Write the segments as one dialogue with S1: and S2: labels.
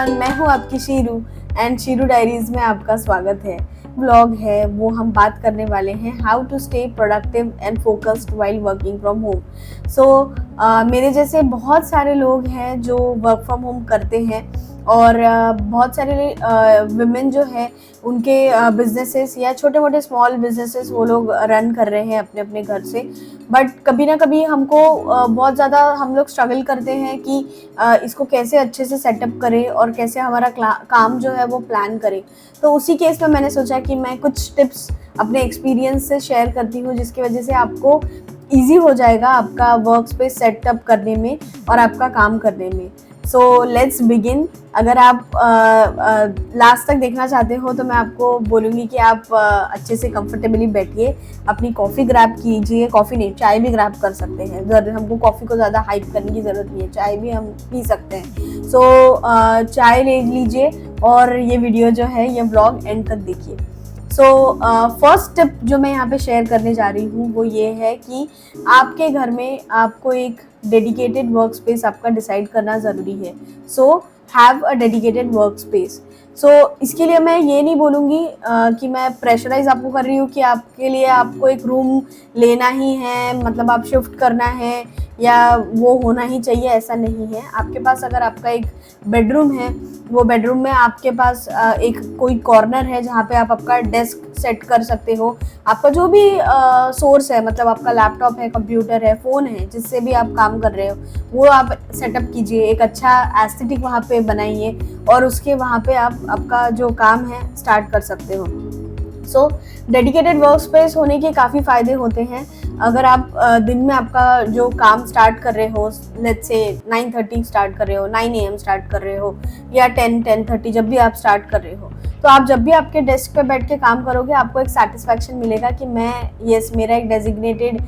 S1: Everyone, मैं हूँ आपकी शीरू एंड शीरू डायरीज में आपका स्वागत है। ब्लॉग है वो हम बात करने वाले हैं how to stay productive and focused while working from home. So मेरे जैसे बहुत सारे लोग हैं जो वर्क फ्रॉम होम करते हैं और बहुत सारे विमेन जो है उनके बिजनेसेस या छोटे मोटे स्मॉल बिजनेसेस वो लोग रन कर रहे हैं अपने अपने घर से। बट कभी ना कभी हमको बहुत ज़्यादा हम लोग स्ट्रगल करते हैं कि इसको कैसे अच्छे से सेटअप करें और कैसे हमारा काम जो है वो प्लान करें। तो उसी केस में मैंने सोचा कि मैं कुछ टिप्स अपने एक्सपीरियंस से शेयर करती हूँ जिसकी वजह से आपको ईजी हो जाएगा आपका वर्क स्पेस सेटअप करने में और आपका काम करने में। So let's begin. अगर आप लास्ट तक देखना चाहते हो तो मैं आपको बोलूँगी कि आप अच्छे से कंफर्टेबली बैठिए, अपनी कॉफ़ी ग्रैब कीजिए। कॉफ़ी नहीं, चाय भी ग्रैब कर सकते हैं। अगर हमको कॉफ़ी को ज़्यादा हाइप करने की ज़रूरत नहीं है, चाय भी हम पी सकते हैं। सो चाय ले लीजिए और ये वीडियो जो है ये व्लॉग एंड तक देखिए। सो फर्स्ट टिप जो मैं यहाँ पे शेयर करने जा रही हूँ वो ये है कि आपके घर में आपको एक डेडिकेटेड वर्क स्पेस आपका डिसाइड करना ज़रूरी है। So have a dedicated work space. So इसके लिए मैं ये नहीं बोलूँगी कि मैं प्रेशराइज आपको कर रही हूँ कि आपके लिए आपको एक रूम लेना ही है, मतलब आप शिफ्ट करना है या वो होना ही चाहिए, ऐसा नहीं है। आपके पास अगर आपका एक बेडरूम है, वो बेडरूम में आपके पास एक कोई कॉर्नर है जहाँ पे आप आपका डेस्क सेट कर सकते हो। आपका जो भी सोर्स है, मतलब आपका लैपटॉप है, कंप्यूटर है, फ़ोन है, जिससे भी आप काम कर रहे हो वो आप सेटअप कीजिए। एक अच्छा एस्थेटिक वहाँ पे बनाइए और उसके वहाँ पे आप आपका जो काम है स्टार्ट कर सकते हो। सो डेडिकेटेड वर्क स्पेस होने के काफ़ी फ़ायदे होते हैं। अगर आप दिन में आपका जो काम स्टार्ट कर रहे हो, लेट्स से 9:30 स्टार्ट कर रहे हो, 9 AM स्टार्ट कर रहे हो या 10-10:30 जब भी आप स्टार्ट कर रहे हो, तो आप जब भी आपके डेस्क पे बैठ के काम करोगे आपको एक सेटिस्फैक्शन मिलेगा कि मेरा एक डेजिग्नेटेड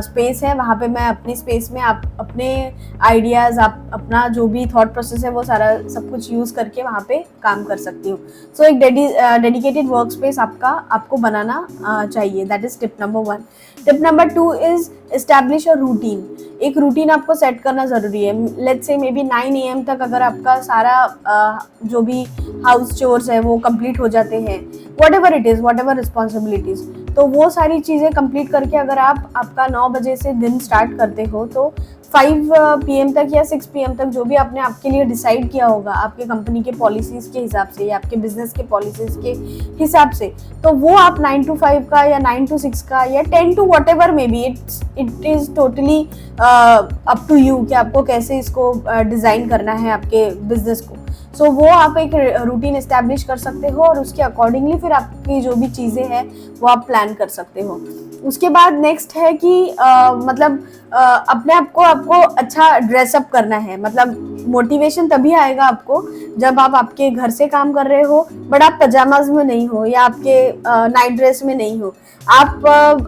S1: स्पेस है, वहाँ पे मैं अपनी स्पेस में आप अपने आइडियाज़, आप अपना जो भी थॉट प्रोसेस है वो सारा सब कुछ यूज़ करके वहाँ पे काम कर सकती हूँ। सो एक डेडिकेटेड वर्क स्पेस आपको बनाना चाहिए। That is tip number 1। Tip number 2 is establish a routine. एक रूटीन आपको सेट करना ज़रूरी है। Let's say may be 9 AM तक अगर आपका सारा जो भी हाउस चोर्स है वो कंप्लीट हो जाते हैं, whatever it is, whatever responsibilities, तो वो सारी चीज़ें कंप्लीट करके अगर आप आपका 9 बजे से दिन स्टार्ट करते हो तो 5 PM तक या 6 PM तक जो भी आपने आपके लिए डिसाइड किया होगा आपके कंपनी के पॉलिसीज़ के हिसाब से या आपके बिजनेस के पॉलिसीज़ के हिसाब से, तो वो आप 9 to 5 का या 9 to 6 का या 10 to whatever maybe, it is totally up to you कि आपको कैसे इसको डिज़ाइन करना है आपके बिजनेस को। सो वो आप एक रूटीन इस्टेब्लिश कर सकते हो और उसके अकॉर्डिंगली फिर आपकी जो भी चीज़ें हैं वो आप प्लान कर सकते हो। उसके बाद नेक्स्ट है कि अपने आप को आपको अच्छा ड्रेसअप करना है। मतलब मोटिवेशन तभी आएगा आपको जब आप आपके घर से काम कर रहे हो बट आप पजामाज में नहीं हो या आपके नाइट ड्रेस में नहीं हो। आप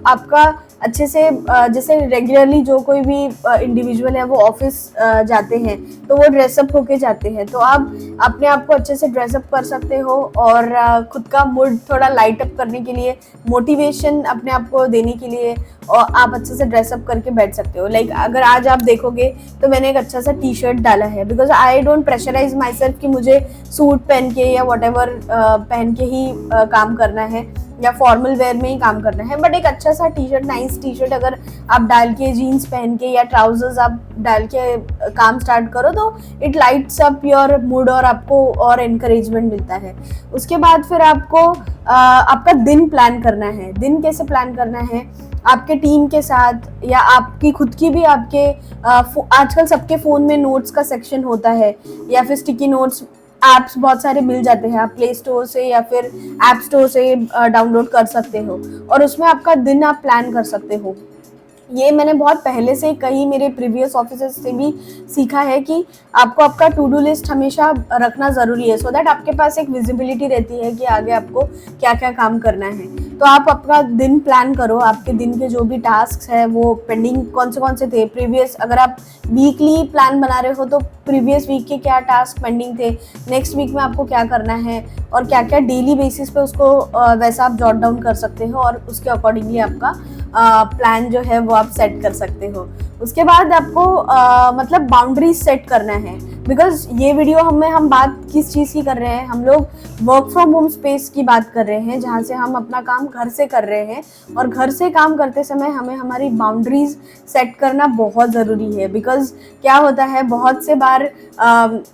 S1: आपका अच्छे से जैसे रेगुलरली जो कोई भी इंडिविजुअल है वो ऑफिस जाते हैं तो वो ड्रेसअप होके जाते हैं, तो आप अपने आप को अच्छे से ड्रेसअप कर सकते हो और खुद का मूड थोड़ा लाइट अप करने के लिए, मोटिवेशन अपने आप को देने के लिए और आप अच्छे से ड्रेसअप करके बैठ सकते हो। लाइक अगर आज आप देखोगे तो मैंने एक अच्छा सा टी-शर्ट डाला है because I don't pressurise myself कि मुझे सूट पहन के या व्हाटएवर पहन के ही काम करना है या फॉर्मल वेयर में ही काम करना है। बट एक अच्छा सा टी-शर्ट, नाइस टी-शर्ट अगर आप डाल के, जीन्स पहन के या ट्राउजर्स आप डाल के काम स्टार्ट करो तो it lights up your mood और आपको और एनकरेजमेंट मिलता है। उसके बाद फिर आपको आपका दिन प्लान करना है। दिन कैसे प्लान करना है? आपके टीम के साथ या आपकी खुद की भी आपके आजकल सबके फ़ोन में नोट्स का सेक्शन होता है या फिर स्टिकी नोट्स ऐप्स बहुत सारे मिल जाते हैं, आप प्ले स्टोर से या फिर ऐप स्टोर से डाउनलोड कर सकते हो और उसमें आपका दिन आप प्लान कर सकते हो। ये मैंने बहुत पहले से कई मेरे प्रीवियस ऑफिसर्स से भी सीखा है कि आपको आपका टू डू लिस्ट हमेशा रखना ज़रूरी है सो दैट आपके पास एक विजिबिलिटी रहती है कि आगे आपको क्या क्या काम करना है। तो आप अपना दिन प्लान करो, आपके दिन के जो भी टास्क है वो पेंडिंग कौन से थे प्रीवियस, अगर आप वीकली प्लान बना रहे हो तो प्रीवियस वीक के क्या टास्क पेंडिंग थे, नेक्स्ट वीक में आपको क्या करना है और क्या क्या डेली बेसिस पे उसको वैसा आप जॉट डाउन कर सकते हो और उसके अकॉर्डिंगली आपका प्लान जो है वो आप सेट कर सकते हो। उसके बाद आपको मतलब बाउंड्रीज सेट करना है। बिकॉज ये वीडियो हम बात किस चीज़ की कर रहे हैं, हम लोग वर्क फ्रॉम होम स्पेस की बात कर रहे हैं, जहाँ से हम अपना काम घर से कर रहे हैं। और घर से काम करते समय हमें हमारी बाउंड्रीज सेट करना बहुत ज़रूरी है। बिकॉज क्या होता है, बहुत से बार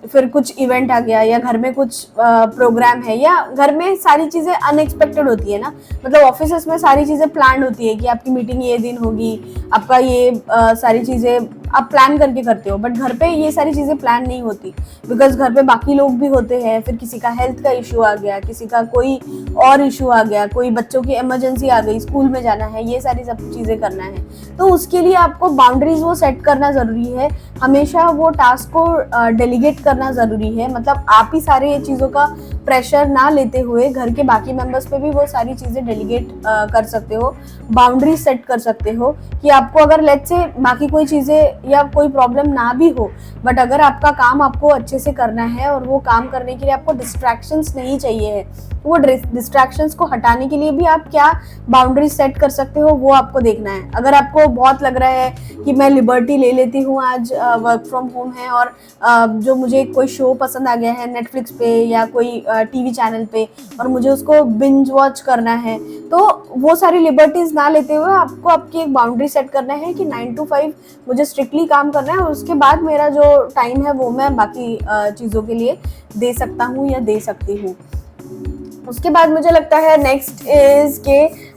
S1: फिर कुछ इवेंट आ गया या घर में कुछ प्रोग्राम है, या घर में सारी चीज़ें अनएक्सपेक्टेड होती है ना। मतलब ऑफिस में सारी चीज़ें प्लान होती है कि आपकी मीटिंग ये दिन होगी, आपका ये सारी चीज़ें आप प्लान करके करते हो। बट घर पे ये सारी चीज़ें प्लान नहीं होती, बिकॉज घर पे बाकी लोग भी होते हैं। फिर किसी का हेल्थ का इशू आ गया, किसी का कोई और इशू आ गया, कोई बच्चों की इमरजेंसी आ गई, स्कूल में जाना है, ये सारी सब चीज़ें करना है। तो उसके लिए आपको बाउंड्रीज वो सेट करना ज़रूरी है। हमेशा वो टास्क को डेलीगेट करना ज़रूरी है। मतलब आप ही सारे ये चीज़ों का प्रेशर ना लेते हुए घर के बाकी मेंबर्स पे भी वो सारी चीज़ें डेलीगेट कर सकते हो, बाउंड्री सेट कर सकते हो कि आपको अगर लेट्स से बाकी कोई चीज़ें या कोई प्रॉब्लम ना भी हो, बट अगर आपका काम आपको अच्छे से करना है और वो काम करने के लिए आपको डिस्ट्रैक्शंस नहीं चाहिए है, वो डिस्ट्रैक्शंस को हटाने के लिए भी आप क्या बाउंड्री सेट कर सकते हो वो आपको देखना है। अगर आपको बहुत लग रहा है कि मैं लिबर्टी ले लेती हूँ, आज वर्क फ्रॉम होम है और जो मुझे कोई शो पसंद आ गया है नेटफ्लिक्स पे या कोई टीवी चैनल पे और मुझे उसको बिंज वॉच करना है, तो वो सारी लिबर्टीज ना लेते हुए आपको आपकी एक बाउंड्री सेट करना है कि 9 to 5 मुझे स्ट्रिक्टली काम करना है और उसके बाद मेरा जो टाइम है वो मैं बाकी चीज़ों के लिए दे सकता हूँ या दे सकती हूँ। उसके बाद मुझे लगता है नेक्स्ट इज के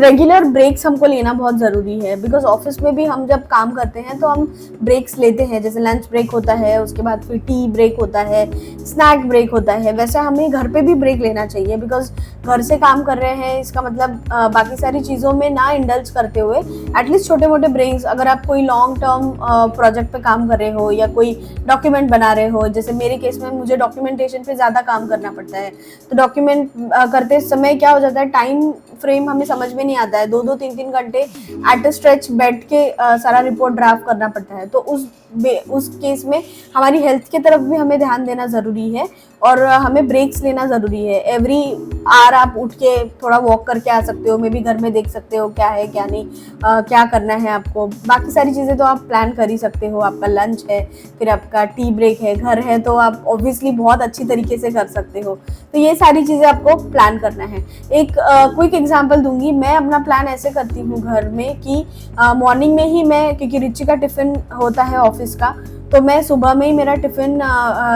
S1: रेगुलर ब्रेक्स हमको लेना बहुत ज़रूरी है। बिकॉज ऑफिस में भी हम जब काम करते हैं तो हम ब्रेक्स लेते हैं, जैसे लंच ब्रेक होता है, उसके बाद फिर टी ब्रेक होता है, स्नैक ब्रेक होता है। वैसे हमें घर पे भी ब्रेक लेना चाहिए, बिकॉज घर से काम कर रहे हैं, इसका मतलब बाकी सारी चीज़ों में ना इंडल्ज करते हुए एटलीस्ट छोटे मोटे ब्रेक्स, अगर आप कोई लॉन्ग टर्म प्रोजेक्ट पे काम कर रहे हो या कोई डॉक्यूमेंट बना रहे हो, जैसे मेरे केस में मुझे डॉक्यूमेंटेशन पे ज़्यादा काम करना पड़ता है, तो डॉक्यूमेंट करते समय क्या हो जाता है, टाइम फ्रेम हमें समझ में नहीं आता है, 2-3 घंटे एट अ स्ट्रेच बैठ के सारा रिपोर्ट ड्राफ्ट करना पड़ता है। तो उस केस में हमारी हेल्थ की तरफ भी हमें ध्यान देना ज़रूरी है और हमें ब्रेक्स लेना ज़रूरी है। एवरी आवर आप उठ के थोड़ा वॉक करके आ सकते हो, मे भी घर में देख सकते हो क्या है क्या नहीं, क्या करना है आपको। बाकी सारी चीज़ें तो आप प्लान कर ही सकते हो, आपका लंच है, फिर आपका टी ब्रेक है, घर है, तो आप ऑब्वियसली बहुत अच्छी तरीके से कर सकते हो। तो ये सारी चीज़ें आपको प्लान करना है। एक क्विक एग्जांपल दूंगी, मैं अपना प्लान ऐसे करती हूँ घर में कि मॉर्निंग में ही मैं, क्योंकि रिची का टिफ़िन होता है ऑफिस का, तो मैं सुबह में ही मेरा टिफ़िन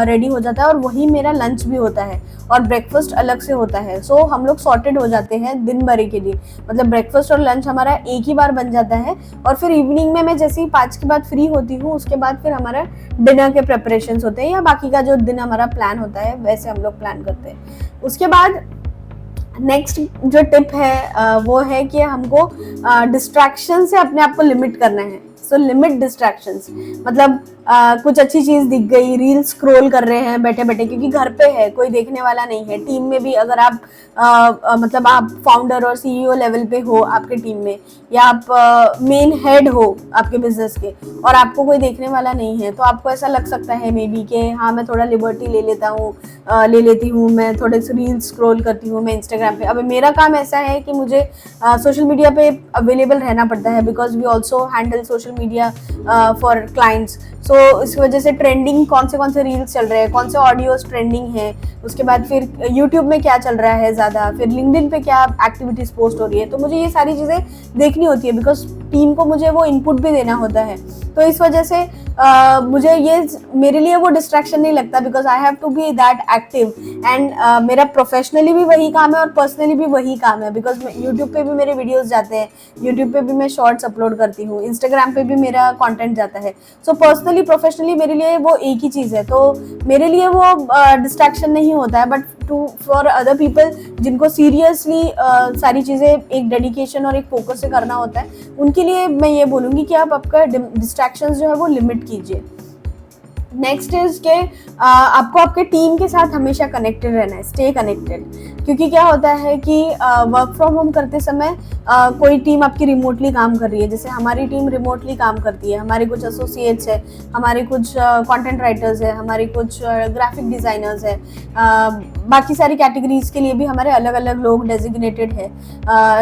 S1: रेडी हो जाता है और वही मेरा लंच भी होता है और ब्रेकफास्ट अलग से होता है। सो हम लोग सॉर्टेड हो जाते हैं दिन भर के लिए, मतलब ब्रेकफास्ट और लंच हमारा एक ही बार बन जाता है। और फिर इवनिंग में मैं जैसे ही 5 के बाद फ्री होती हूँ, उसके बाद फिर हमारा डिनर के प्रेपरेशंस होते हैं या बाकी का जो दिन हमारा प्लान होता है वैसे हम लोग प्लान करते हैं। उसके बाद नेक्स्ट जो टिप है वो है कि हमको डिस्ट्रैक्शन से अपने आप को लिमिट करना है। सो लिमिट डिस्ट्रैक्शंस, मतलब कुछ अच्छी चीज़ दिख गई, रील स्क्रॉल कर रहे हैं बैठे बैठे, क्योंकि घर पे है, कोई देखने वाला नहीं है। टीम में भी अगर आप मतलब आप फाउंडर और सीईओ लेवल पे हो आपके टीम में, या आप मेन हेड हो आपके बिजनेस के और आपको कोई देखने वाला नहीं है, तो आपको ऐसा लग सकता है मे बी कि हाँ मैं थोड़ा लिबर्टी ले लेती हूँ, मैं थोड़े से रील स्क्रॉल करती हूँ मैं इंस्टाग्राम पे। अब मेरा काम ऐसा है कि मुझे सोशल मीडिया पे अवेलेबल रहना पड़ता है, because we also handle social media for clients. So इस वजह से ट्रेंडिंग कौन से रील्स चल रहे हैं, कौन से ऑडियोज ट्रेंडिंग है, उसके बाद फिर यूट्यूब में क्या चल रहा है ज़्यादा, फिर लिंक्डइन पे क्या एक्टिविटीज़ पोस्ट हो रही है, तो मुझे ये सारी चीज़ें देखनी होती है, बिकॉज टीम को मुझे वो इनपुट भी देना होता है। तो इस वजह से मुझे ये मेरे लिए वो डिस्ट्रैक्शन नहीं लगता, because I have to be that active and मेरा प्रोफेशनली भी वही काम है और पर्सनली भी वही काम है, बिकॉज यूट्यूब पे भी मेरे वीडियोस जाते हैं, यूट्यूब पे भी मैं शॉर्ट्स अपलोड करती हूँ, इंस्टाग्राम पे भी मेरा कंटेंट जाता है। सो पर्सनली प्रोफेशनली मेरे लिए वो एक ही चीज़ है, तो मेरे लिए वो डिस्ट्रैक्शन नहीं होता है। बट फॉर अदर पीपल जिनको सीरियसली सारी चीज़ें एक डेडिकेशन और एक फोकस से करना होता है, उनके लिए मैं ये बोलूँगी कि आप आपका डिस्ट्रैक्शंस जो है वो लिमिट कीजिए। नेक्स्ट इज के आपको आपके टीम के साथ हमेशा कनेक्टेड रहना है, स्टे कनेक्टेड। क्योंकि क्या होता है कि वर्क फ्रॉम होम करते समय कोई टीम आपकी रिमोटली काम कर रही है, जैसे हमारी टीम रिमोटली काम करती है, हमारे कुछ एसोसिएट्स है, हमारे कुछ कंटेंट राइटर्स है, हमारे कुछ ग्राफिक डिज़ाइनर्स है, बाकी सारी कैटेगरीज के लिए भी हमारे अलग अलग लोग डेजिग्नेटेड है,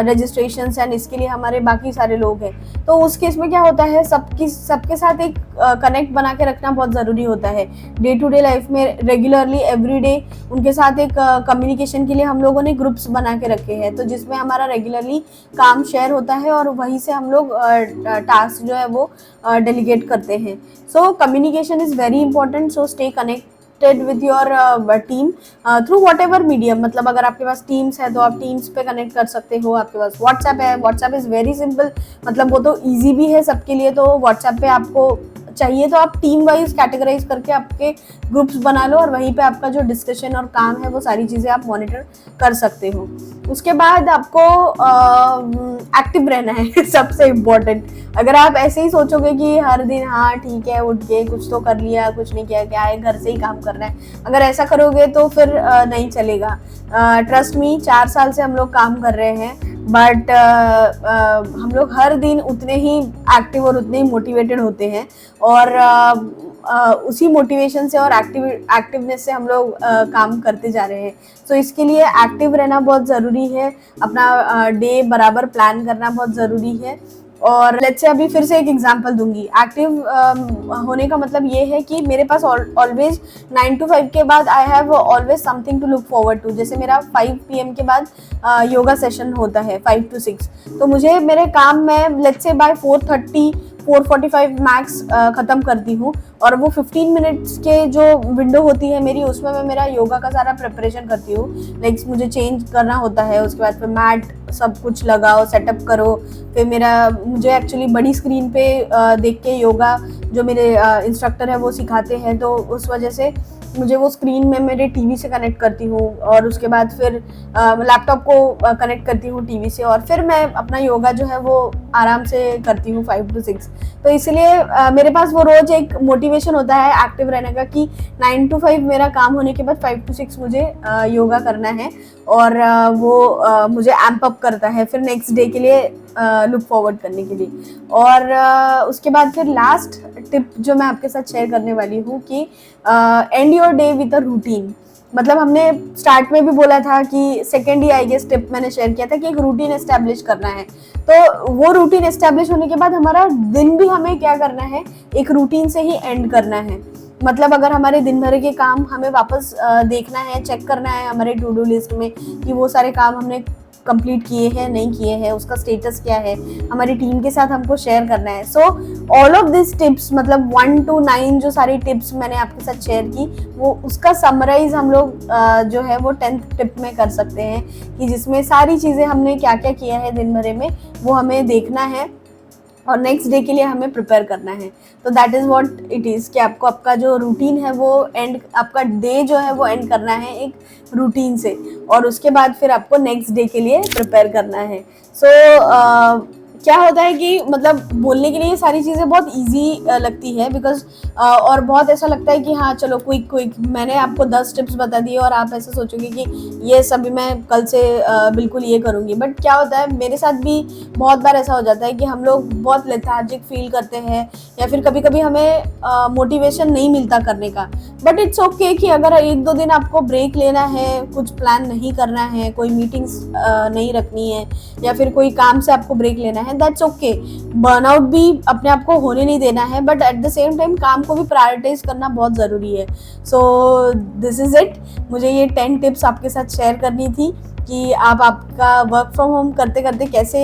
S1: रजिस्ट्रेशंस एंड इसके लिए हमारे बाकी सारे लोग हैं। तो उस केस में क्या होता है, सबके साथ एक कनेक्ट बना के रखना बहुत ज़रूरी ज़रूरी होता है। डे टू डे लाइफ में रेगुलरली एवरीडे उनके साथ एक कम्युनिकेशन के लिए हम लोगों ने ग्रुप्स बना के रखे हैं, तो जिसमें हमारा रेगुलरली काम शेयर होता है और वहीं से हम लोग टास्क जो है वो डेलीगेट करते हैं। So communication is very important, so stay connected with your team through what ever medium. मतलब अगर आपके पास टीम्स है तो आप टीम्स पे कनेक्ट कर सकते हो, आपके पास व्हाट्सएप है, व्हाट्सएप इज़ वेरी सिंपल, मतलब वो तो ईजी भी है सबके लिए। तो व्हाट्सएप पे आपको चाहिए तो आप टीम वाइज कैटेगराइज करके आपके ग्रुप्स बना लो और वहीं पे आपका जो डिस्कशन और काम है वो सारी चीज़ें आप मॉनिटर कर सकते हो। उसके बाद आपको एक्टिव रहना है सबसे इम्पोर्टेंट। अगर आप ऐसे ही सोचोगे कि हर दिन हाँ ठीक है उठ के कुछ तो कर लिया, कुछ नहीं किया, क्या है घर से ही काम करना है, अगर ऐसा करोगे तो फिर नहीं चलेगा। ट्रस्ट मी, 4 साल से हम लोग काम कर रहे हैं, बट हम लोग हर दिन उतने ही एक्टिव और उतने ही मोटिवेटेड होते हैं और उसी मोटिवेशन से और एक्टिवनेस से हम लोग काम करते जा रहे हैं। सो इसके लिए एक्टिव रहना बहुत ज़रूरी है, अपना डे बराबर प्लान करना बहुत ज़रूरी है। और लेट्स से अभी फिर से एक एग्जांपल दूंगी। एक्टिव होने का मतलब ये है कि मेरे पास ऑलवेज 9 to 5 के बाद I have always something to look forward to. जैसे मेरा 5 PM के बाद योगा सेशन होता है 5 to 6, तो मुझे मेरे काम में लेट्स से बाय 4:30 4:45 मैक्स ख़त्म करती हूँ और वो 15 मिनट्स के जो विंडो होती है मेरी, उसमें मैं मेरा योगा का सारा प्रिपरेशन करती हूँ। लाइक मुझे चेंज करना होता है, उसके बाद फिर मैट सब कुछ लगाओ, सेटअप करो, फिर मुझे एक्चुअली बड़ी स्क्रीन पे देख के योगा जो मेरे इंस्ट्रक्टर है वो सिखाते हैं, तो उस वजह से मुझे वो स्क्रीन में मेरे टीवी से कनेक्ट करती हूँ और उसके बाद फिर लैपटॉप को कनेक्ट करती हूँ टीवी से और फिर मैं अपना योगा जो है वो आराम से करती हूँ 5 to 6। तो इसलिए मेरे पास वो रोज़ एक मोटिवेशन होता है एक्टिव रहने का कि 9 to 5 मेरा काम होने के बाद 5 to 6 मुझे योगा करना है और वो मुझे एम्प अप करता है फिर नेक्स्ट डे के लिए लुक फॉरवर्ड करने के लिए। और उसके बाद फिर लास्ट टिप जो मैं आपके साथ शेयर करने वाली हूँ कि end your day with a routine. मतलब हमने स्टार्ट में भी बोला था कि सेकेंड ही आई गेस टिप मैंने शेयर किया था कि एक रूटीन एस्टैब्लिश करना है। तो वो रूटीन एस्टैब्लिश होने के बाद हमारा दिन भी हमें क्या करना है, एक रूटीन से ही एंड करना है। मतलब अगर हमारे दिन भर के काम हमें वापस देखना है, चेक करना है हमारे टू डू लिस्ट में कि वो सारे काम हमने कंप्लीट किए हैं नहीं किए हैं, उसका स्टेटस क्या है, हमारी टीम के साथ हमको शेयर करना है। So all of this tips, मतलब 1 to 9 जो सारी टिप्स मैंने आपके साथ शेयर की, वो उसका समराइज हम लोग जो है वो 10th टिप में कर सकते हैं कि जिसमें सारी चीज़ें हमने क्या क्या किया है दिन भर में वो हमें देखना है और नेक्स्ट डे के लिए हमें प्रिपेयर करना है। तो that is what it is कि आपको आपका जो रूटीन है वो एंड, आपका डे जो है वो एंड करना है एक रूटीन से और उसके बाद फिर आपको नेक्स्ट डे के लिए प्रिपेयर करना है। सो क्या होता है कि मतलब बोलने के लिए ये सारी चीज़ें बहुत इजी लगती है बिकॉज और बहुत ऐसा लगता है कि हाँ चलो क्विक मैंने आपको 10 टिप्स बता दिए और आप ऐसे सोचोगे कि ये सभी मैं कल से बिल्कुल ये करूँगी। बट क्या होता है, मेरे साथ भी बहुत बार ऐसा हो जाता है कि हम लोग बहुत लेथार्जिक फील करते हैं या फिर कभी कभी हमें मोटिवेशन नहीं मिलता करने का। बट इट्स ओके कि अगर 1-2 दिन आपको ब्रेक लेना है, कुछ प्लान नहीं करना है, कोई मीटिंग्स नहीं रखनी है या फिर कोई काम से आपको ब्रेक लेना है, दैट्स ओके। बर्नआउट भी अपने आप को होने नहीं देना है, but at the same time काम को भी प्रायोरिटाइज करना बहुत ज़रूरी है। So this is it. मुझे ये 10 टिप्स आपके साथ शेयर करनी थी कि आप आपका वर्क फ्रॉम होम करते करते कैसे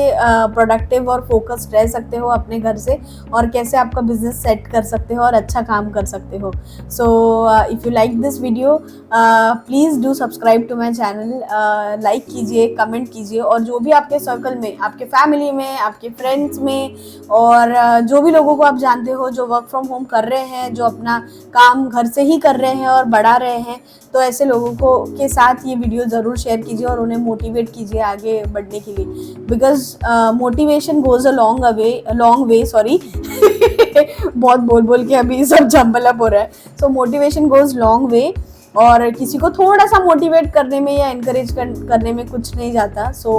S1: प्रोडक्टिव और फोकस्ड रह सकते हो अपने घर से और कैसे आपका बिजनेस सेट कर सकते हो और अच्छा काम कर सकते हो। So if you like this video please do subscribe to my channel, like कीजिए, कमेंट कीजिए और जो भी आपके सर्कल में, आपके फैमिली में, आपके फ्रेंड्स में और जो भी लोगों को आप जानते हो जो वर्क फ्रॉम होम कर रहे हैं, जो अपना काम घर से ही कर रहे हैं और बढ़ा रहे हैं, तो ऐसे लोगों को के साथ ये वीडियो ज़रूर शेयर कीजिए और उन्हें मोटिवेट कीजिए आगे बढ़ने के लिए। Because motivation goes a long way sorry बहुत बोल के अभी सब जम्बल अप हो रहा है। सो मोटिवेशन गोज़ लॉन्ग वे और किसी को थोड़ा सा मोटिवेट करने में या इनकरेज करने में कुछ नहीं जाता। सो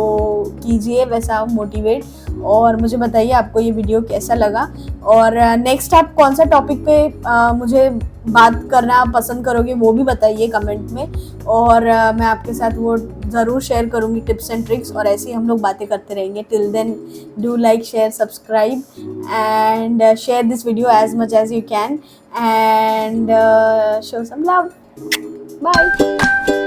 S1: कीजिए वैसा मोटिवेट, और मुझे बताइए आपको ये वीडियो कैसा लगा, और नेक्स्ट आप कौन सा टॉपिक पे मुझे बात करना पसंद करोगे वो भी बताइए कमेंट में, और मैं आपके साथ वो ज़रूर शेयर करूँगी टिप्स एंड ट्रिक्स, और ऐसे ही हम लोग बातें करते रहेंगे। Till then do like, share, subscribe and share this video as much as you can, and show some love. Bye.